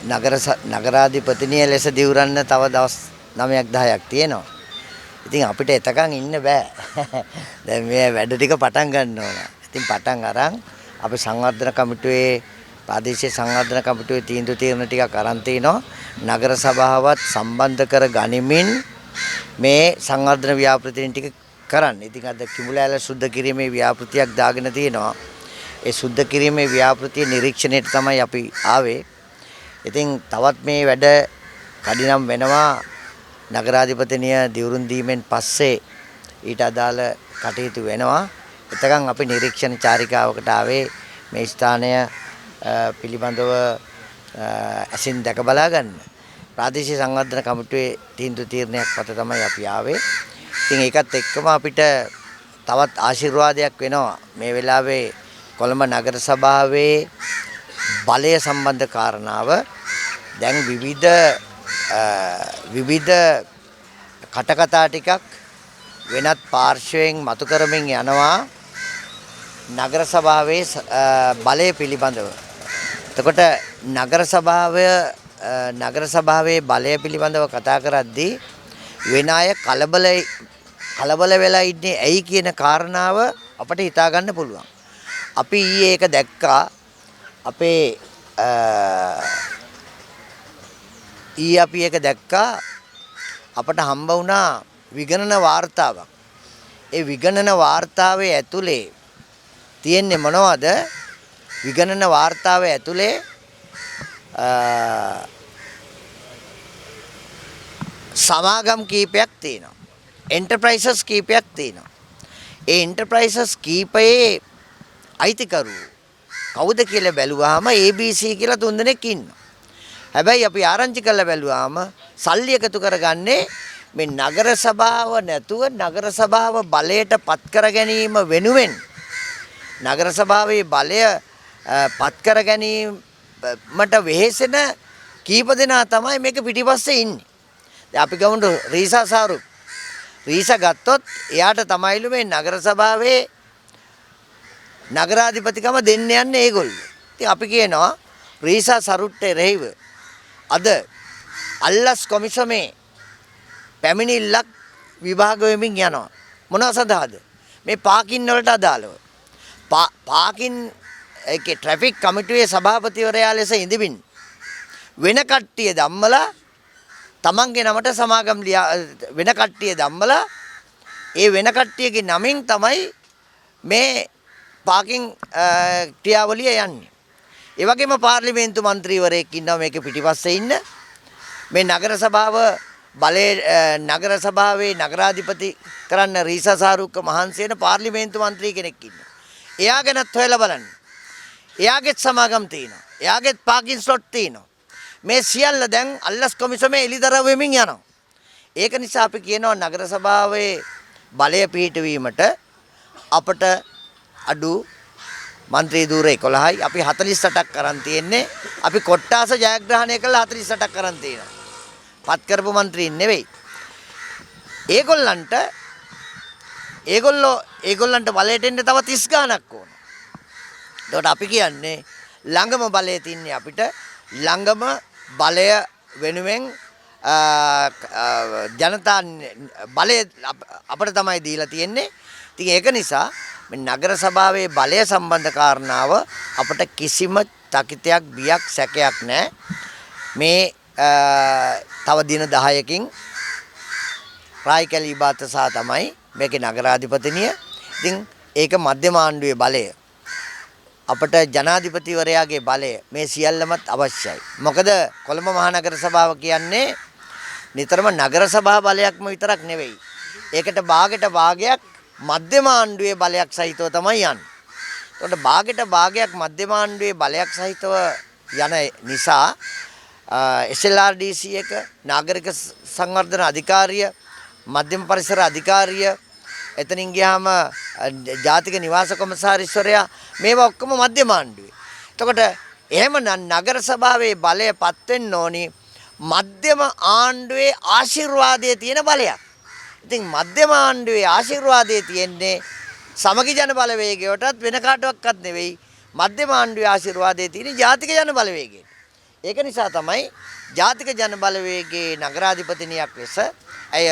නගරාධිපතිනිය ලෙස දිවුරන්න තව දවස් 9ක් 10ක් තියෙනවා. ඉතින් අපිට එතකන් ඉන්න බෑ. දැන් මේ වැඩ ටික පටන් ගන්න ඕන. ඉතින් පටන් අරන් අපි සංවර්ධන කමිටුවේ ප්‍රාදේශීය සංවර්ධන කමිටුවේ තීන්දුව తీරන ටිකක් අරන් තිනවා. නගර සභාවත් සම්බන්ධ කර ගනිමින් මේ සංවර්ධන ව්‍යාපෘතීන් ටික කරන්න. ඉතින් අද කිඹුලෑල සුද්ධ කිරීමේ ව්‍යාපෘතියක් දාගෙන තියෙනවා. ඒ සුද්ධ කිරීමේ ව්‍යාපෘතිය නිරීක්ෂණයට තමයි අපි ආවේ. ඉතින් තවත් මේ වැඩ කඩිනම් වෙනවා. නගරාධිපතිනිය දිවුරුම් දීමෙන් පස්සේ ඊට අදාළ කටයුතු වෙනවා. එතකන් අපි නිරීක්ෂණ චාරිකාවකට ආවේ මේ ස්ථානය පිළිබඳව ඇසින් දැක බලා ගන්න. ප්‍රාදේශීය සංවර්ධන කමිටුවේ තීන්දුව තීරණයක් මත තමයි අපි ආවේ. ඉතින් ඒකත් එක්කම අපිට තවත් ආශිර්වාදයක් වෙනවා. මේ වෙලාවේ කොළඹ නගර සභාවේ බලය සම්බන්ධ කාරණාව දැන් විවිධ කටකතා ටිකක් වෙනත් පාර්ශවයෙන් මතු කරමින් යනවා නගර සභාවේ බලය පිළිබඳව. එතකොට නගර සභාවේ බලය පිළිබඳව කතා කරද්දී වෙන අය කලබල වෙලා ඉන්නේ ඇයි කියන කාරණාව අපිට හිතා ගන්න පුළුවන්. අපි ඊයේ ඒක දැක්කා. අපේ අපට හම්බ වුණා විගණන වාර්තාවක්. ඒ විගණන වාර්තාවේ ඇතුලේ තියෙන්නේ මොනවද? විගණන වාර්තාවේ ඇතුලේ සමාගම් කීපයක් තියෙනවා. එන්ටර්ප්‍රයිසස් කීපයක් තියෙනවා. ඒ එන්ටර්ප්‍රයිසස් කීපයේ අයිතිකරුවෝ කවුද කියලා බැලුවාම ABC කියලා තුන්දෙනෙක් ඉන්නවා. හැබැයි අපි ආරංචි කරලා බැලුවාම සල්ලි එකතු කරගන්නේ මේ නගර සභාව නැතුව නගර සභාව බලයට පත් කර ගැනීම වෙනුවෙන් නගර සභාවේ බලය පත් කර ගැනීමට වෙහෙසෙන කීප දෙනා තමයි මේක පිටිපස්සේ ඉන්නේ. දැන් අපි ගමු රීසා සාරු. රීසා ගත්තොත් එයාට තමයිලු මේ නගර සභාවේ නගරාධිපතිකම දෙන්න යන්නේ ඒගොල්ලෝ. ඉතින් අපි කියනවා රීසා සරුට්ට රෙහිව අද අල්ලස් කොමිසමේ පැමිණිල්ලක් විභාග වෙමින් යනවා. මොනවා සඳහාද? මේ පාකින් වලට අදාළව. පාකින් ඒකේ ට්‍රැෆික් කමිටුවේ සභාපතිවරයා ලෙස ඉඳිමින් වෙන කට්ටිය ධම්මලා තමන්ගේ නමට සමාගම් වෙන කට්ටිය ධම්මලා ඒ වෙන කට්ටියගේ නමින් තමයි මේ පාකින් ක්‍රියාවලිය යන්නේ. ඒ වගේම පාර්ලිමේන්තු මන්ත්‍රීවරයෙක් ඉන්නවා මේක පිටිපස්සේ ඉන්න. මේ නගර සභාව නගර සභාවේ නගරාධිපති කරන්න රීසා සාරුක්ක මහන්සි වෙන පාර්ලිමේන්තු මන්ත්‍රී කෙනෙක් ඉන්නවා. එයා ගැනත් හොයලා බලන්න. එයාගෙත් සමාගම් තියෙනවා. එයාගෙත් පාකින් ස්ලොට් තියෙනවා. මේ සියල්ල දැන් අල්ලස් කොමිසමේ එළිදරව් වෙමින් යනවා. ඒක නිසා අපි කියනවා නගර සභාවේ බලය පිහිටවීමට අපට අඩු මන්ත්‍රී ධූර 11යි. අපි 48ක් කරන් තියෙන්නේ. අපි කොට්ටාස ජයග්‍රහණය කළා 48ක් කරන් තියෙනවා. පත් කරපු මන්ත්‍රීන් නෙවෙයි. ඒගොල්ලන්ට බලයට එන්න තව 30 ගාණක් ඕන. එතකොට අපි කියන්නේ ළඟම බලය තින්නේ අපිට. ළඟම බලය වෙනුවෙන් ජනතා බලය අපිට තමයි දීලා තියෙන්නේ. ඉතින් ඒක නිසා මේ නගර සභාවේ බලය සම්බන්ධ කාරණාව අපට කිසිම තකිතයක් බියක් සැකයක් නැහැ. මේ තව දින 10කින් රායිකලී බාතසා තමයි මේකේ නගරාධිපතිනිය. ඉතින් ඒක මධ්‍යම ආණ්ඩුවේ බලය. අපට ජනාධිපතිවරයාගේ බලය මේ සියල්ලමත් අවශ්‍යයි. මොකද කොළඹ මහනගර සභාව කියන්නේ නිතරම නගර සභා බලයක්ම විතරක් නෙවෙයි. ඒකට භාගයක් මධ්‍යම ආණ්ඩුවේ බලයක් සහිතව තමයි යන්නේ. ඒකට භාගයක් මධ්‍යම ආණ්ඩුවේ බලයක් සහිතව යන නිසා SLRDC එක නාගරික සංවර්ධන අධිකාරිය මධ්‍යම පරිසර අධිකාරිය එතනින් ගියාම ජාතික නිවාස කොමසාරිස්වරයා මේවා ඔක්කොම මධ්‍යම ආණ්ඩුවේ. එතකොට එහෙමනම් නගර සභාවේ බලය පත් වෙන්න ඕනි මධ්‍යම ආණ්ඩුවේ ආශිර්වාදයේ තියෙන බලයක්. ඉතින් මධ්‍යම ආණ්ඩුවේ ආශිර්වාදයේ තියෙන්නේ සමගි ජන බලවේගයටත් වෙන කාටවත් නෙවෙයි. මධ්‍යම ආණ්ඩුවේ ආශිර්වාදයේ තියෙන ජාතික ජන බලවේගයට. ඒක නිසා තමයි ජාතික ජන බලවේගයේ නගරාධිපතිනියක් ලෙස ඇය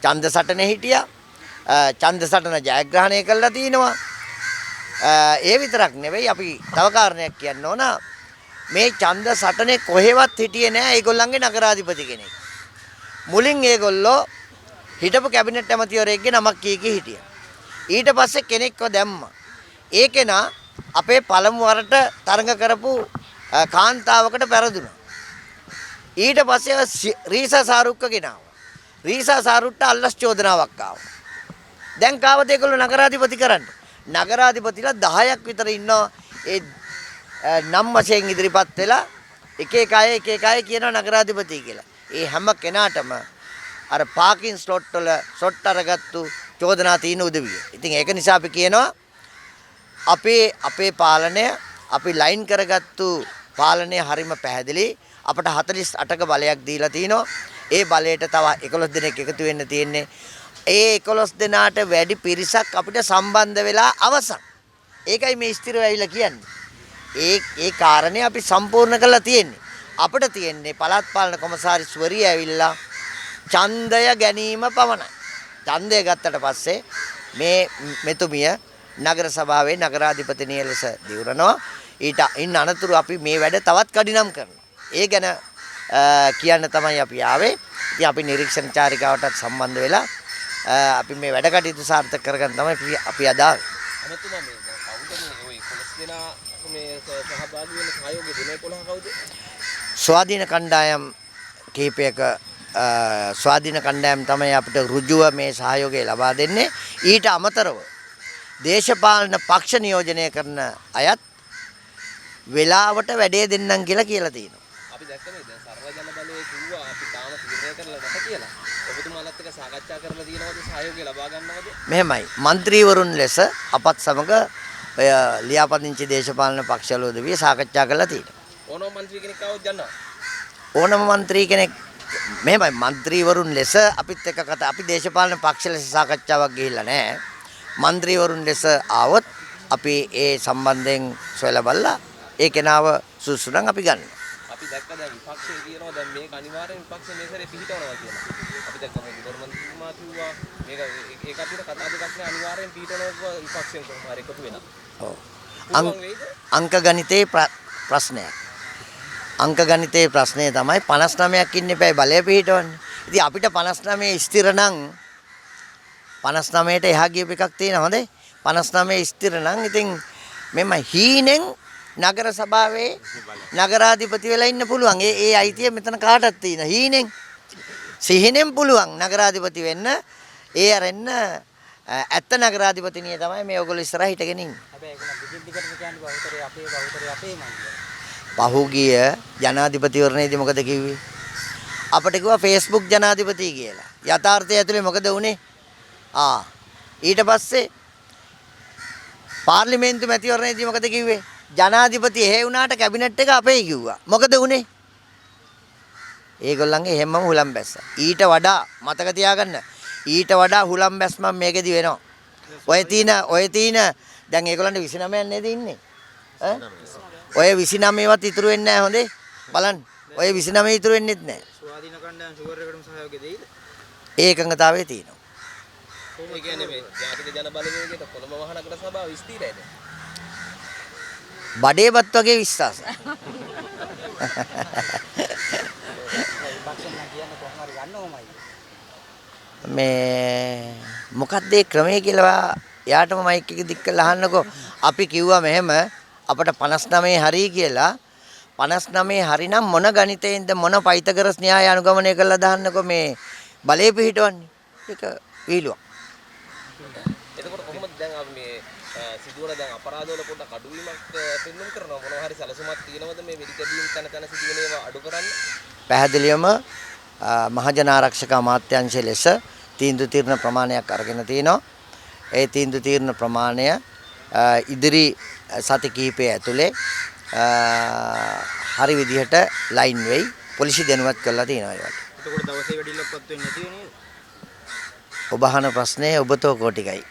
ඡන්ද සටනේ හිටියා. ඡන්ද සටන ජයග්‍රහණය කළා තිනවා. ඒ විතරක් නෙවෙයි අපි තව කාරණයක් කියන්න ඕන. මේ ඡන්ද සටනේ කොහෙවත් හිටියේ නෑ ඒගොල්ලන්ගේ නගරාධිපති කෙනෙක්. මුලින් ඒගොල්ලෝ හිටපු කැබිනට් ඇමතිවරයෙක්ගේ නමක් කී හිටියා. ඊට පස්සේ කෙනෙක්ව දැම්මා. ඒ කෙනා අපේ පළමු වරට තරඟ කරපු කාන්තාවකට පෙරදුනා. ඊට පස්සේ රීසා සාරුක්ක ගෙනාවා. රීසා සාරුට්ට අල්ලස් චෝදනාවක් ආවා. දැන් කාවද ඒගොල්ලෝ නගරාධිපති කරන්න. නගරාධිපතිලා 10ක් විතර ඉන්නවා. ඒ නම් වශයෙන් ඉදිරිපත් වෙලා එක එක අය කියනවා නගරාධිපති කියලා. ඒ හැම කෙනාටම අර පාකින් ස්ලොට් වල සොට් අරගත්තු චෝදනා තියෙන උදවිය. ඉතින් ඒක නිසා අපි කියනවා අපේ පාලනය අපි ලයින් කරගත්තු පාලනය හරිම පැහැදිලි. අපට 48ක බලයක් දීලා තිනවා. ඒ බලයට තව 11 දෙනෙක් එකතු වෙන්න තියෙන්නේ. ඒ 11 දෙනාට වැඩි පිරිසක් අපිට සම්බන්ධ වෙලා අවසන්. ඒකයි මේ ස්ථිරව ඇවිල්ලා කියන්නේ. ඒ කාරණේ අපි සම්පූර්ණ කරලා තියෙන්නේ. අපිට තියෙන්නේ පළාත් පාලන කොමසාරිස්වරිය ඇවිල්ලා ඡන්දය ගැනීම පමණයි. ඡන්දය ගත්තට පස්සේ මේ මෙතුමිය නගර සභාවේ නගරාධිපතිනිය ලෙස දිවුරනවා. ඉන් අනතුරු අපි මේ වැඩ තවත් කඩිනම් කරනවා. ඒ ගැන කියන්න තමයි අපි ආවේ. ඉතින් අපි නිරීක්ෂණ චාරිකාවටත් සම්බන්ධ වෙලා අපි මේ වැඩ කටයුතු සාර්ථක කරගන්න තමයි අපි අදා. අමතුමා මේ කවුද මේ ඔය 11 දෙනා මේ සහභාගී වෙන සහයෝගය දෙන 11 කවුද? ස්වාධීන කණ්ඩායම් කීපයක ස්වාධීන කණ්ඩායම් තමයි අපිට ඍජුව මේ සහයෝගය ලබා දෙන්නේ. ඊට අමතරව දේශපාලන පක්ෂ නියෝජනය කරන අයත් වෙලාවට වැඩේ දෙන්නම් කියලා තියෙනවා. අපි දැක්ක මේ දැන් සර්ව ජන බලයේ කිව්වා අපි තාම තීරණය කරලා නැහැ කියලා. ඔබතුමාලත් එක්ක සාකච්ඡා කරලා තියෙනවද සහයෝගය ලබා ගන්නවද? මෙහෙමයි. മന്ത്രിවරුන් ලෙස අපත් සමග ඔය ලියාපදිංචි දේශපාලන පක්ෂවල උදවිය සාකච්ඡා කරලා තියෙනවා. ඕනම മന്ത്രി කෙනෙක් આવොත් යනවා. ඕනම മന്ത്രി කෙනෙක් මෙහෙමයි. മന്ത്രിවරුන් ලෙස අපිත් එක්ක කතා අපි දේශපාලන පක්ෂ ලෙස සාකච්ඡාවක් ගිහිල්ලා නැහැ. മന്ത്രിවරුන් ලෙස ආවොත් අපි ඒ සම්බන්ධයෙන් සොයලා බලලා ඒ කෙනාව සුසු නම් අපි ගන්නවා. අපි දැක්ක දැන් විපක්ෂයේ කියනවා දැන් මේක අනිවාර්යෙන් විපක්ෂයේ මේ සැරේ පිහිටවනවා කියලා. අපි දැක්ක මේ ගොඩමන්ත්‍රීතුමා කිව්වා මේක ඒක අපිට කතා දෙකක් නෑ අනිවාර්යෙන් පිහිටවනවා විපක්ෂයෙන් කොහොම හරි එකතු වෙනවා. ඔව්. අංක ගණිතේ ප්‍රශ්නයක්. අංක ගණිතේ ප්‍රශ්නේ තමයි 59ක් ඉන්න එපා බලය පිහිටවන්නේ. ඉතින් අපිට 59 ස්ථිර නම් 59ට එහා ගියප එකක් තියෙනවා හොඳේ. 59 ස්ථිර නම් ඉතින් මෙම හීනෙන් නගර සභාවේ නගරාධිපති වෙලා ඉන්න පුළුවන්. ඒ අයිතිය මෙතන කාටවත් තියෙන. හීනෙන් සිහිනෙන් පුළුවන් නගරාධිපති වෙන්න. ඒ අරෙන්න ඇත්ත නගරාධිපතිනිය තමයි මේ ඔයගොල්ලෝ ඉස්සරහ හිටගෙන ඉන්නේ. හැබැයි ඒක නම් දෙකින් දිගටම කියන්නේ බහුතරය අපේමයි. පහුගිය ජනාධිපතිවරණයේදී මොකද කිව්වේ? අපිට කිව්වා Facebook ජනාධිපති කියලා. යථාර්ථය ඇතුලේ මොකද වුනේ? ඊට පස්සේ පාර්ලිමේන්තු මැතිවරණයේදී මොකද කිව්වේ? ජනාධිපති එහෙ වුණාට කැබිනට් එක අපේ කිව්වා. මොකද වුනේ? ඒගොල්ලන්ගේ හැමම හුලම් බැස්සා. ඊට වඩා මතක තියාගන්න. ඊට වඩා හුලම් බැස්මක් මේකෙදි වෙනවා. ඔය තියෙන දැන් ඒගොල්ලන්ට 29ක් නේද ඉන්නේ? ඔය 29වත් ඉතුරු වෙන්නේ නැහැ හොඳේ. බලන්න. ඔය 29 ඉතුරු වෙන්නේත් නැහැ. ස්වාධීන කණ්ඩායම් ෂුගර් එකටම සහයෝගය දෙයිද? ඒ එකඟතාවයේ තියෙනවා. ඒ කියන්නේ මේ ජාතික ජන බලවේගයට කොළඹ මහනගර සභාව ස්ථිරයිද? බඩේපත් වගේ විශ්වාසයි. මේ මොකක්ද ඒ ක්‍රමය කියලා යාටම මයික් එක දික් කරලා අහන්නකෝ. අපි කිව්වා මෙහෙම අපට 59 හරි කියලා. 59 හරි නම් මොන ගණිතයෙන්ද මොන පයිතගරස් න්‍යාය අනුගමනය කරලා දාන්නකෝ මේ බලය පිහිටවන්නේ. ඒක විහිළුවක්. එතකොට කොහොමද දැන් අපි මේ සිදුවන දැන් අපරාධවල පොඩ්ඩක් අඩුවීමක් පෙන්වන්න කරනවා මොනවා හරි සැලසුමක් තියෙනවද මේ වෙඩිතැබීම් තැන සිදුවෙන ඒවා අඩු කරන්න? පැහැදිලිවම මහජන ආරක්ෂක අමාත්‍යාංශය ලෙස තීන්දුව తీරන ප්‍රමාණයක් අරගෙන තිනවා. ඒ තීන්දුව తీරන ප්‍රමාණය ඉදිරි සති කිහිපය ඇතුලේ හරි විදිහට ලයින් වෙයි. පොලිසිය දැනුවත් කරලා තියෙනවා ඒවට. එතකොට දවසේ වැඩිලක්වත් වෙන්නේ නැති වෙන්නේ? ඔබ අහන ප්‍රශ්නේ ඔබතෝ කෝටිකයි.